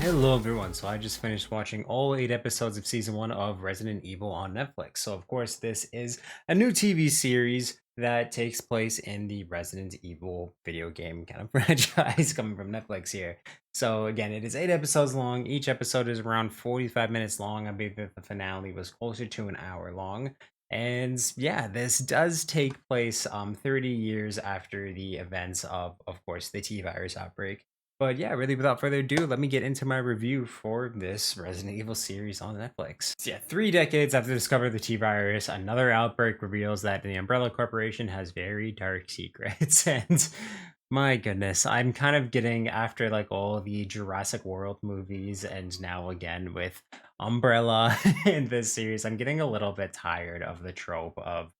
Hello everyone. So I just finished watching all 8 episodes of season 1 of Resident Evil on Netflix. So of course this is a new TV series that takes place in the Resident Evil video game kind of franchise coming from Netflix here. So again, it is 8 episodes long. Each episode is around 45 minutes long. I believe that the finale was closer to an hour long. And yeah, this does take place 30 years after the events of course, the T virus outbreak. But yeah, really without further ado, let me get into my review for this Resident Evil series on Netflix. So yeah, 3 decades after discovering the T-Virus, another outbreak reveals that the Umbrella Corporation has very dark secrets. And my goodness, I'm kind of getting after like all the Jurassic World movies and now again with Umbrella in this series, I'm getting a little bit tired of the trope of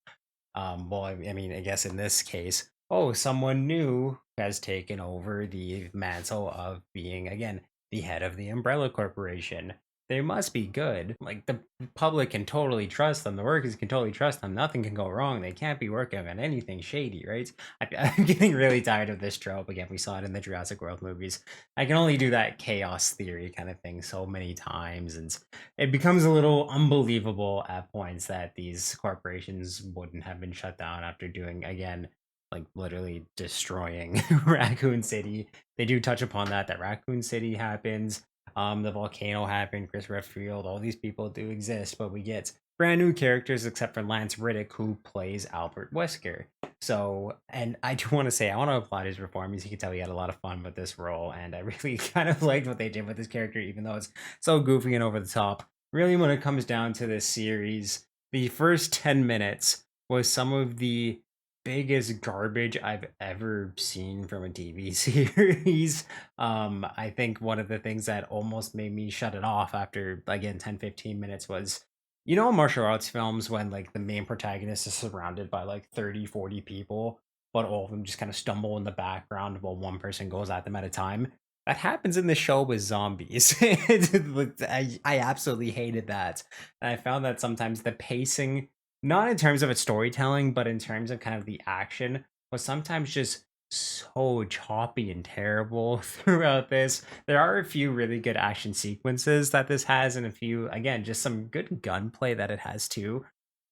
well, I mean, I guess in this case, oh, someone new has taken over the mantle of being, again, the head of the Umbrella Corporation. They must be good. Like, the public can totally trust them. The workers can totally trust them. Nothing can go wrong. They can't be working on anything shady, right? I'm getting really tired of this trope. Again, we saw it in the Jurassic World movies. I can only do that chaos theory kind of thing so many times. And it becomes a little unbelievable at points that these corporations wouldn't have been shut down after doing, again, like literally destroying Raccoon City. They do touch upon that Raccoon City happens, the volcano happened, Chris Redfield, all these people do exist, but we get brand new characters except for Lance Riddick, who plays Albert Wesker. So, and I do want to say, I want to applaud his performance. You can tell he had a lot of fun with this role, and I really kind of liked what they did with this character, even though it's so goofy and over the top. Really, when it comes down to this series, the first 10 minutes was some of the biggest garbage I've ever seen from a TV series. I think one of the things that almost made me shut it off after, again, 10-15 minutes was, you know, martial arts films when like the main protagonist is surrounded by like 30-40 people, but all of them just kind of stumble in the background while one person goes at them at a time. That happens in the show with zombies. I absolutely hated that. And I found that sometimes the pacing, not in terms of its storytelling, but in terms of kind of the action, was sometimes just so choppy and terrible throughout this. There are a few really good action sequences that this has, and a few, again, just some good gunplay that it has too.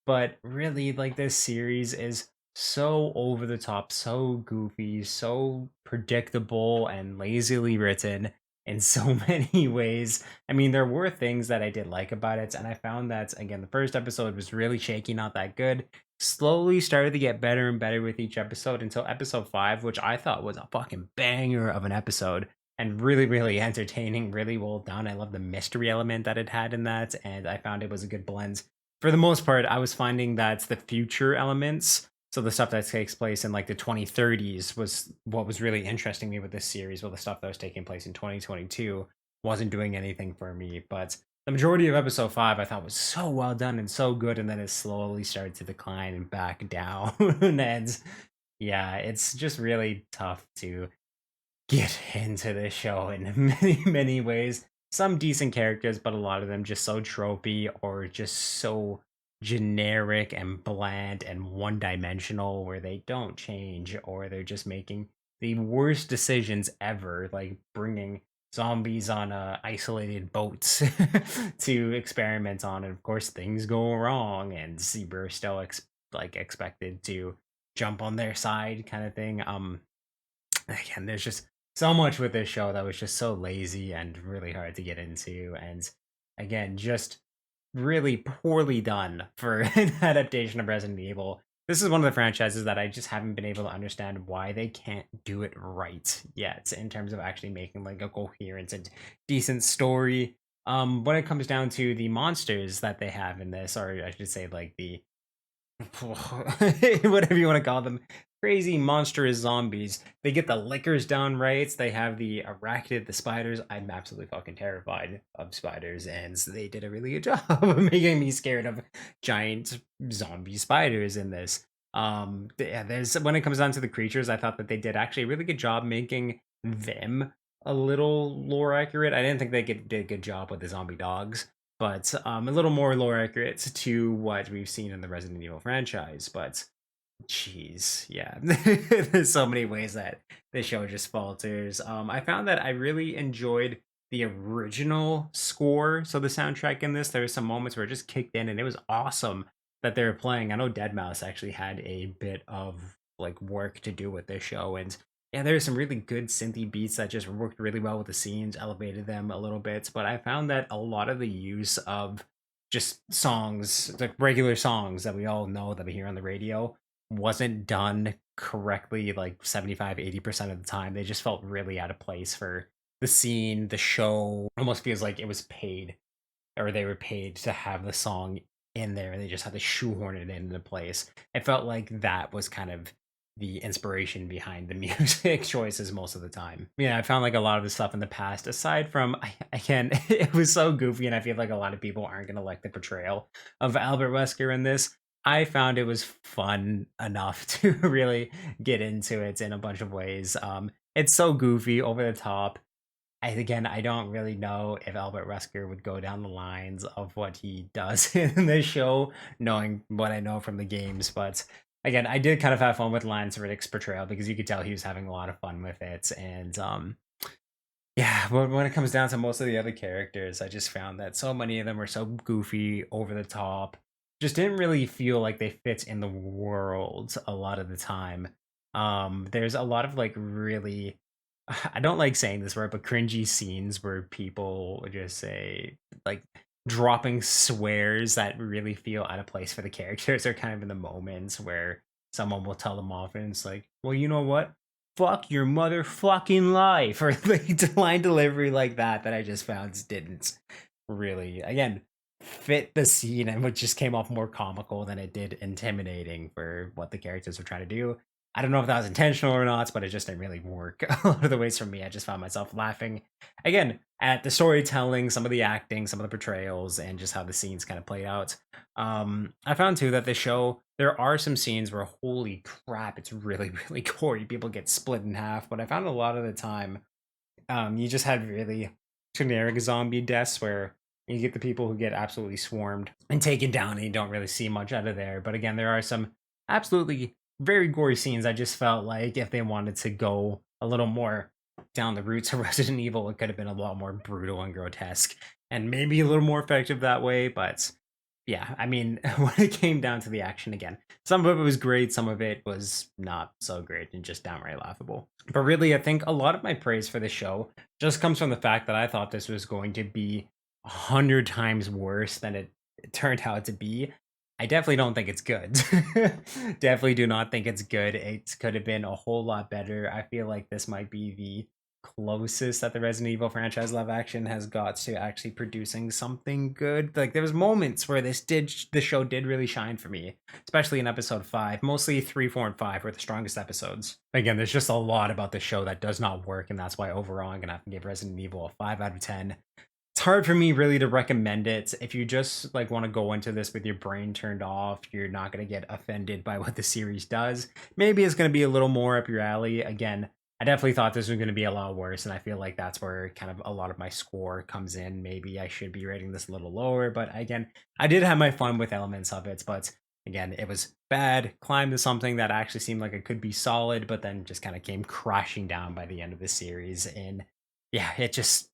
But really, like, this series is so over the top, so goofy, so predictable and lazily written in so many ways. I mean, there were things that I did like about it, and I found that, again, the first episode was really shaky, not that good. Slowly started to get better and better with each episode until episode 5, which I thought was a fucking banger of an episode and really, really entertaining, really well done. I love the mystery element that it had in that, and I found it was a good blend. For the most part, I was finding that the future elements, so the stuff that takes place in like the 2030s, was what was really interesting me with this series. Well, the stuff that was taking place in 2022 wasn't doing anything for me, but the majority of episode 5 I thought was so well done and so good, and then it slowly started to decline and back down. And yeah, it's just really tough to get into this show in many, many ways. Some decent characters, but a lot of them just so tropey or just so generic and bland and one dimensional where they don't change or they're just making the worst decisions ever, like bringing zombies on isolated boats to experiment on. And of course, things go wrong, and Zebra still like expected to jump on their side, kind of thing. Again, there's just so much with this show that was just so lazy and really hard to get into, and again, just really poorly done for an adaptation of Resident Evil. This is one of the franchises that I just haven't been able to understand why they can't do it right yet in terms of actually making like a coherent and decent story. When it comes down to the monsters that they have in this, or I should say like the whatever you want to call them, crazy monstrous zombies. They get the lickers down right. They have the arachnid, the spiders. I'm absolutely fucking terrified of spiders, and they did a really good job of making me scared of giant zombie spiders in this. Yeah, there's when it comes down to the creatures, I thought that they did actually a really good job making them a little lore accurate. I didn't think did a good job with the zombie dogs, but a little more lore accurate to what we've seen in the Resident Evil franchise. But Jeez, yeah. There's so many ways that the show just falters. I found that I really enjoyed the original score. So the soundtrack in this, there were some moments where it just kicked in and it was awesome that they were playing. I know Dead Mouse actually had a bit of like work to do with this show. And yeah, there were some really good synthy beats that just worked really well with the scenes, elevated them a little bit. But I found that a lot of the use of just songs, like regular songs that we all know that we hear on the radio, wasn't done correctly like 75-80% of the time. They just felt really out of place for the scene. The show almost feels like it was paid, or they were paid to have the song in there and they just had to shoehorn it into place. It felt like that was kind of the inspiration behind the music choices most of the time. Yeah, I found like a lot of the stuff in the past, aside from, again, it was so goofy, and I feel like a lot of people aren't going to like the portrayal of Albert Wesker in this. I found it was fun enough to really get into it in a bunch of ways. It's so goofy, over the top. I don't really know if Albert Wesker would go down the lines of what he does in this show, knowing what I know from the games. But again, I did kind of have fun with Lance Riddick's portrayal because you could tell he was having a lot of fun with it. And yeah, but when it comes down to most of the other characters, I just found that so many of them were so goofy, over the top, just didn't really feel like they fit in the world a lot of the time. There's a lot of like really, I don't like saying this word, but cringy scenes where people just say like dropping swears that really feel out of place for the characters, are kind of in the moments where someone will tell them off and it's like, well, you know what? Fuck your motherfucking life, or like line delivery like that I just found didn't really, again, fit the scene, and which just came off more comical than it did intimidating for what the characters were trying to do. I don't know if that was intentional or not, but it just didn't really work a lot of the ways for me. I just found myself laughing again at the storytelling, some of the acting, some of the portrayals, and just how the scenes kind of played out. I found too that the show, there are some scenes where holy crap, it's really, really gory. People get split in half, but I found a lot of the time, you just had really generic zombie deaths where you get the people who get absolutely swarmed and taken down, and you don't really see much out of there. But again, there are some absolutely very gory scenes. I just felt like if they wanted to go a little more down the roots of Resident Evil, it could have been a lot more brutal and grotesque, and maybe a little more effective that way. But yeah, I mean, when it came down to the action again, some of it was great, some of it was not so great and just downright laughable. But really, I think a lot of my praise for the show just comes from the fact that I thought this was going to be 100 times worse than it turned out to be. I definitely don't think it's good. Definitely do not think it's good. It could have been a whole lot better. I feel like this might be the closest that the Resident Evil franchise live action has got to actually producing something good. Like there was moments where the show did really shine for me, especially in episode 5. Mostly 3, 4, and 5 were the strongest episodes. Again, there's just a lot about the show that does not work, and that's why overall I'm gonna have to give Resident Evil a 5 out of 10. It's hard for me really to recommend it. If you just like want to go into this with your brain turned off, you're not going to get offended by what the series does. Maybe it's going to be a little more up your alley. Again, I definitely thought this was going to be a lot worse, and I feel like that's where kind of a lot of my score comes in. Maybe I should be rating this a little lower, but again, I did have my fun with elements of it, but again, it was bad, climbed to something that actually seemed like it could be solid, but then just kind of came crashing down by the end of the series. And yeah, it just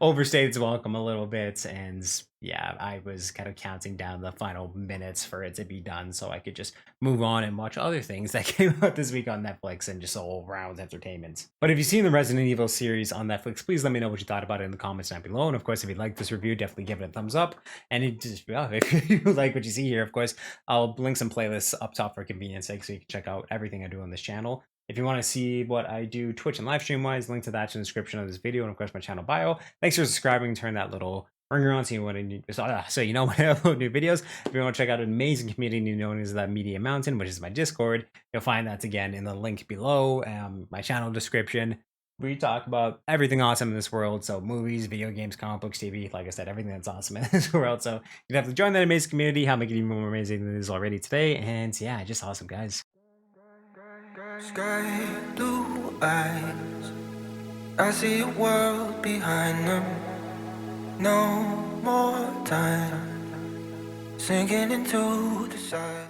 overstayed its welcome a little bit. And yeah, I was kind of counting down the final minutes for it to be done so I could just move on and watch other things that came out this week on Netflix and just all round entertainment. But if you've seen the Resident Evil series on Netflix, please let me know what you thought about it in the comments down below. And of course, if you like this review, definitely give it a thumbs up. And if you like what you see here, of course, I'll link some playlists up top for convenience sake so you can check out everything I do on this channel. If you want to see what I do Twitch and live stream wise, link to that in the description of this video, and of course my channel bio. Thanks for subscribing. Turn that little ringer on so you know when I upload new videos. If you want to check out an amazing community known as the Media Mountain, which is my Discord, you'll find that again in the link below, my channel description. We talk about everything awesome in this world. So movies, video games, comic books, TV, like I said, everything that's awesome in this world. So you'd have to join that amazing community, help make it even more amazing than it is already today. And yeah, just awesome, guys. Sky blue eyes, I see a world behind them. No more time sinking into the side.